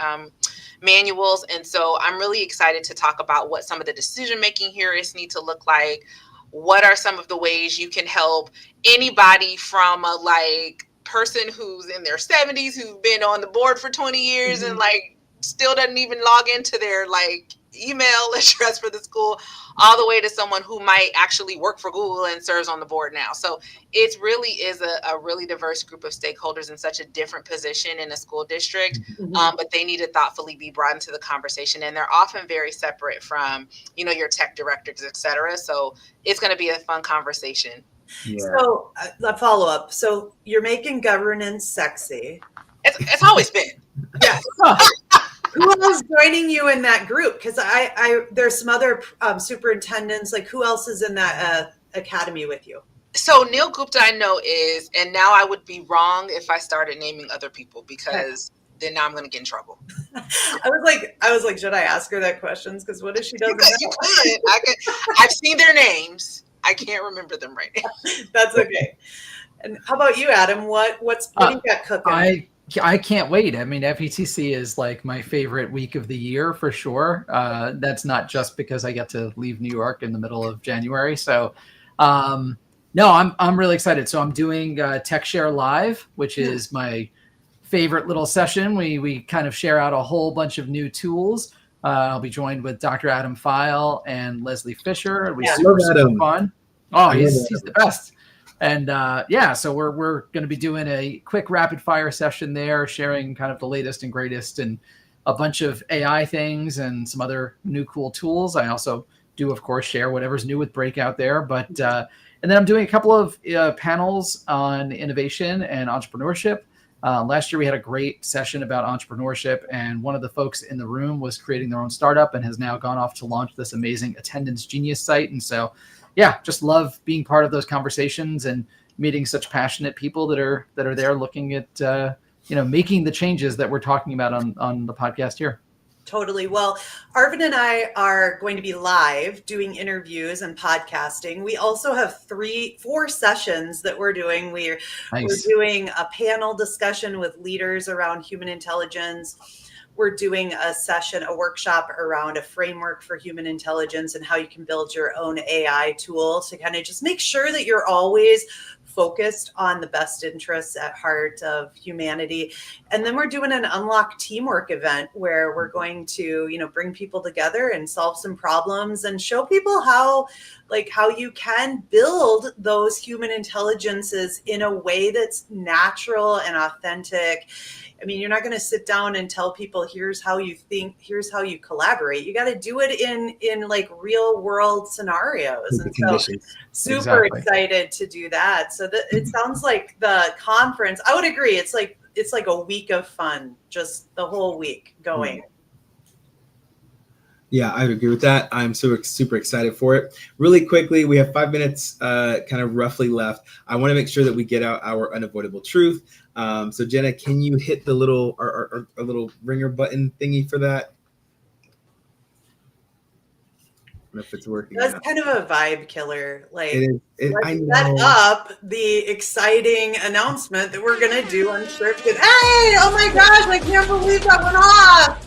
manuals. And so I'm really excited to talk about what some of the decision-making heuristics need to look like. What are some of the ways you can help anybody from a person who's in their 70s, who've been on the board for 20 years and still doesn't even log into their email address for the school, all the way to someone who might actually work for Google and serves on the board now. So it really is a really diverse group of stakeholders in such a different position in a school district, but they need to thoughtfully be brought into the conversation. And they're often very separate from, your tech directors, et cetera. So it's going to be a fun conversation. Yeah. So a follow up. So you're making governance sexy. It's always been. Yeah. Who else joining you in that group? Because there's some other superintendents. Who else is in that academy with you? So Neil Gupta, I know is, and now I would be wrong if I started naming other people, because then now I'm going to get in trouble. I was like, should I ask her that questions? Because what if she doesn't know? You could. I've seen their names. I can't remember them right now. That's okay. And how about you, Adam? What do you got cooking? I can't wait. I mean, FETC is like my favorite week of the year for sure. That's not just because I get to leave New York in the middle of January. So, no, I'm really excited. So I'm doing Tech Share Live, which is my favorite little session. We kind of share out a whole bunch of new tools. I'll be joined with Dr. Adam File and Leslie Fisher. It'll be super fun. Oh, he's the best. And so we're going to be doing a quick rapid fire session there, sharing kind of the latest and greatest and a bunch of AI things and some other new cool tools. I also do, of course, share whatever's new with Breakout there. But and then I'm doing a couple of panels on innovation and entrepreneurship. Last year we had a great session about entrepreneurship, and one of the folks in the room was creating their own startup and has now gone off to launch this amazing attendance genius site. And so yeah, just love being part of those conversations and meeting such passionate people that are there looking at making the changes that we're talking about on the podcast here. Totally. Well, Arvin and I are going to be live doing interviews and podcasting. We also have 4 sessions that we're doing. We're doing a panel discussion with leaders around human intelligence. We're doing a workshop around a framework for human intelligence and how you can build your own AI tool to kind of just make sure that you're always focused on the best interests at heart of humanity. And then we're doing an unlock teamwork event where we're going to, bring people together and solve some problems and show people how you can build those human intelligences in a way that's natural and authentic. I mean, you're not going to sit down and tell people, here's how you think, here's how you collaborate. You got to do it in like real world scenarios. And so super excited to do that. So it sounds like the conference, I would agree. It's like a week of fun, just the whole week going. Yeah, I would agree with that. I'm super excited for it. Really quickly, we have 5 minutes kind of roughly left. I want to make sure that we get out our unavoidable truth. So Jenna, can you hit the little our little ringer button thingy for that? I don't know if it's working. That's kind of a vibe killer. Like, I set up the exciting announcement that we're gonna do unscripted. Hey, oh my gosh, I can't believe that went off.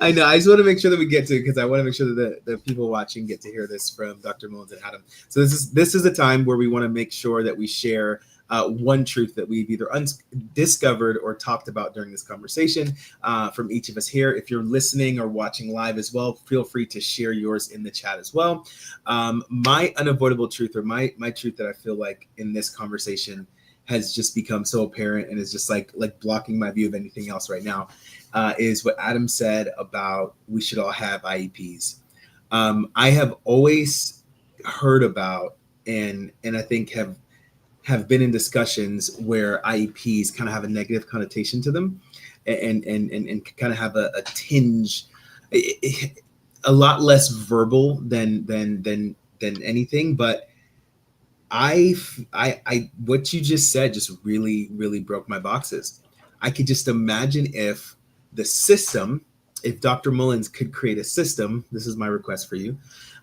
I know. I just want to make sure that we get to it because I want to make sure that the people watching get to hear this from Dr. Mullen and Adam. So this is a time where we want to make sure that we share one truth that we've either discovered or talked about during this conversation from each of us here. If you're listening or watching live as well, feel free to share yours in the chat as well. My unavoidable truth, or my truth that I feel like in this conversation has just become so apparent and is just like blocking my view of anything else right now, is what Adam said about we should all have IEPs. I have always heard about and I think have been in discussions where IEPs kind of have a negative connotation to them and kind of have a tinge, a lot less verbal than anything. But I what you just said just really broke my boxes. I could just imagine if the system, if Dr. Mullins could create a system, this is my request for you,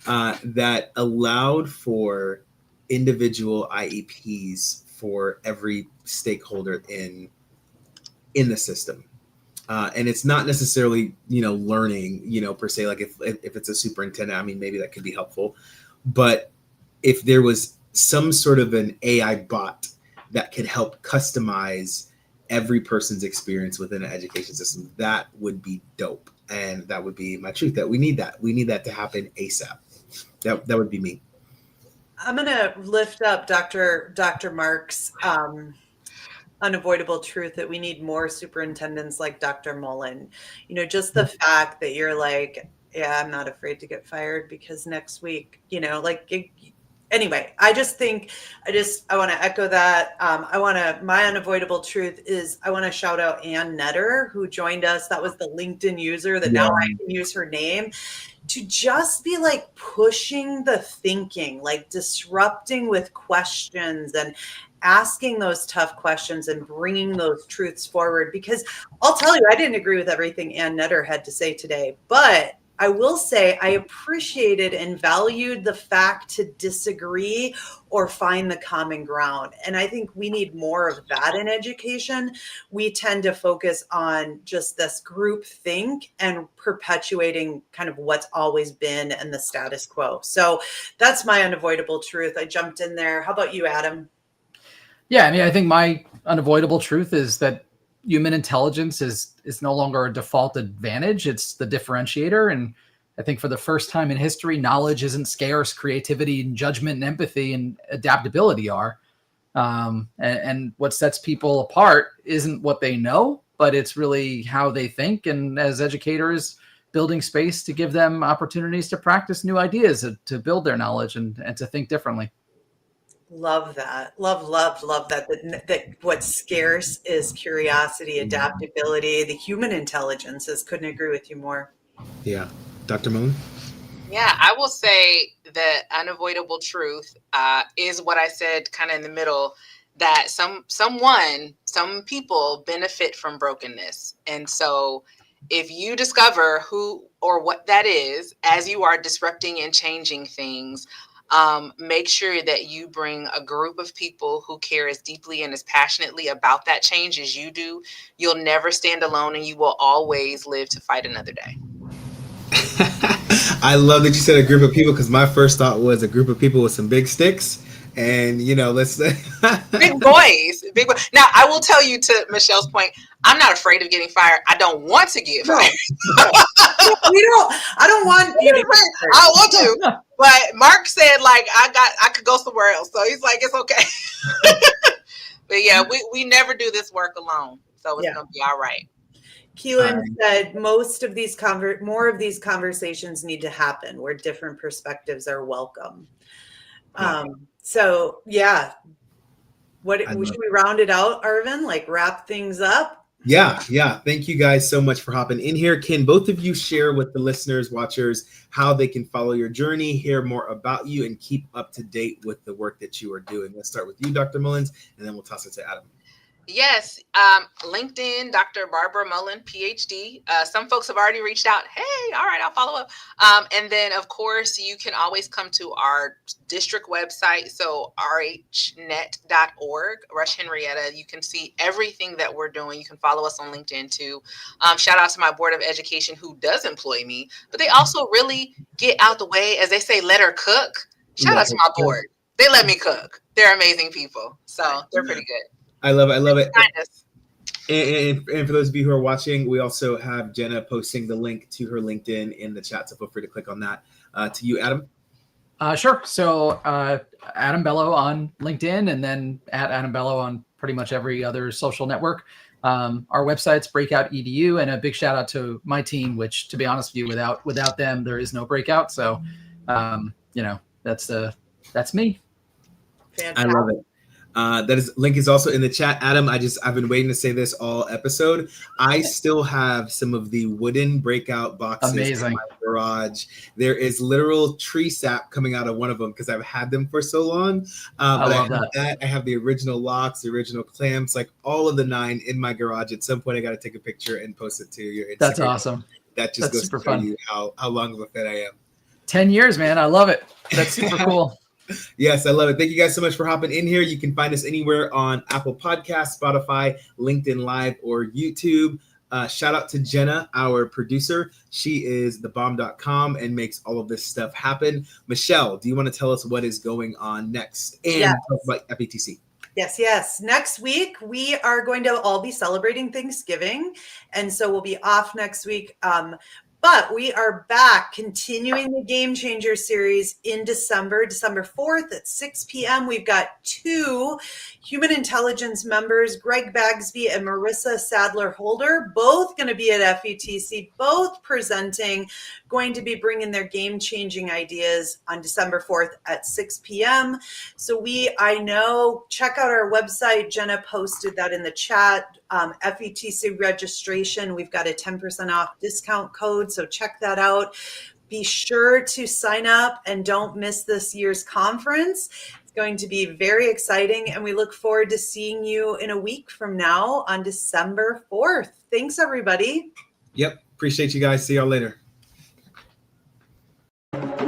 that allowed for individual IEPs for every stakeholder in the system. And it's not necessarily, learning, per se, like if it's a superintendent, I mean, maybe that could be helpful. But if there was some sort of an AI bot that could help customize every person's experience within an education system, that would be dope. And that would be my truth, that we need that. We need that to happen ASAP. That would be me. I'm going to lift up Dr. Mark's unavoidable truth that we need more superintendents like Dr. Mullen. Just the fact that you're like, yeah, I'm not afraid to get fired because next week, anyway, I want to echo that. My unavoidable truth is I want to shout out Ann Netter, who joined us. That was the LinkedIn user that now I can use her name to just be like pushing the thinking, like disrupting with questions and asking those tough questions and bringing those truths forward. Because I'll tell you, I didn't agree with everything Ann Netter had to say today, but I will say I appreciated and valued the fact to disagree or find the common ground. And I think we need more of that in education. We tend to focus on just this group think and perpetuating kind of what's always been and the status quo. So that's my unavoidable truth. I jumped in there. How about you, Adam? Yeah, I mean, I think my unavoidable truth is that human intelligence is no longer a default advantage. It's the differentiator. And I think for the first time in history, knowledge isn't scarce. Creativity and judgment and empathy and adaptability are. And what sets people apart isn't what they know, but it's really how they think. And as educators, building space to give them opportunities to practice new ideas, to build their knowledge and to think differently. Love that. Love that. That what's scarce is curiosity, adaptability, the human intelligences. Couldn't agree with you more. Yeah. Dr. Mullen? Yeah, I will say the unavoidable truth is what I said kind of in the middle, that some people benefit from brokenness. And so if you discover who or what that is as you are disrupting and changing things, make sure that you bring a group of people who care as deeply and as passionately about that change as you do. You'll never stand alone, and you will always live to fight another day. I love that you said a group of people, because my first thought was a group of people with some big sticks. And, let's big boys. Now, I will tell you, to Michelle's point, I'm not afraid of getting fired. I don't want to get fired. I don't want you to get fired. I want to. But Mark said, I could go somewhere else. So he's like, it's okay. But yeah, we never do this work alone. So it's going to be all right. Keelan said more of these conversations need to happen where different perspectives are welcome. So yeah, should we round it out, Arvin? Wrap things up? Yeah. Thank you guys so much for hopping in here. Can both of you share with the listeners, watchers, how they can follow your journey, hear more about you, and keep up to date with the work that you are doing? Let's start with you, Dr. Mullins, and then we'll toss it to Adam. Yes. LinkedIn, Dr. Barbara Mullen, PhD. Some folks have already reached out. Hey, all right, I'll follow up. And then, of course, you can always come to our district website. So rhnet.org, Rush Henrietta. You can see everything that we're doing. You can follow us on LinkedIn too. Shout out to my Board of Education, who does employ me, but they also really get out the way, as they say, let her cook. Shout out to my board. They let me cook. They're amazing people. So they're pretty good. I love it. And for those of you who are watching, we also have Jenna posting the link to her LinkedIn in the chat, so feel free to click on that. To you, Adam. Sure. So Adam Bellow on LinkedIn, and then at Adam Bellow on pretty much every other social network. Our website's Breakout EDU, and a big shout out to my team, which, to be honest with you, without them, there is no Breakout. So, that's me. Fantastic. I love it. Link is also in the chat. Adam, I've been waiting to say this all episode. I still have some of the wooden Breakout boxes in my garage. There is literal tree sap coming out of one of them because I've had them for so long. But I have that. I have the original locks, the original clamps, all of the 9 in my garage. At some point, I got to take a picture and post it to your Instagram. That's awesome. That just goes to show you how long of a fan I am. 10 years, man. I love it. That's super cool. Yes, I love it. Thank you guys so much for hopping in here. You can find us anywhere on Apple Podcasts, Spotify, LinkedIn Live, or YouTube. Shout out to Jenna, our producer. She is thebomb.com and makes all of this stuff happen. Michelle, do you want to tell us what is going on next and talk about FETC? Yes. Next week, we are going to all be celebrating Thanksgiving. And so we'll be off next week. But we are back continuing the Game Changer series in December 4th at 6 p.m. We've got 2 human intelligence members, Greg Bagsby and Marissa Sadler-Holder, both going to be at FETC, both presenting, going to be bringing their game-changing ideas on December 4th at 6 p.m. So check out our website. Jenna posted that in the chat. FETC registration, we've got a 10% off discount code, so check that out. Be sure to sign up and don't miss this year's conference. It's going to be very exciting, and we look forward to seeing you in a week from now on December 4th. Thanks, everybody. Yep. Appreciate you guys. See y'all later. Bye.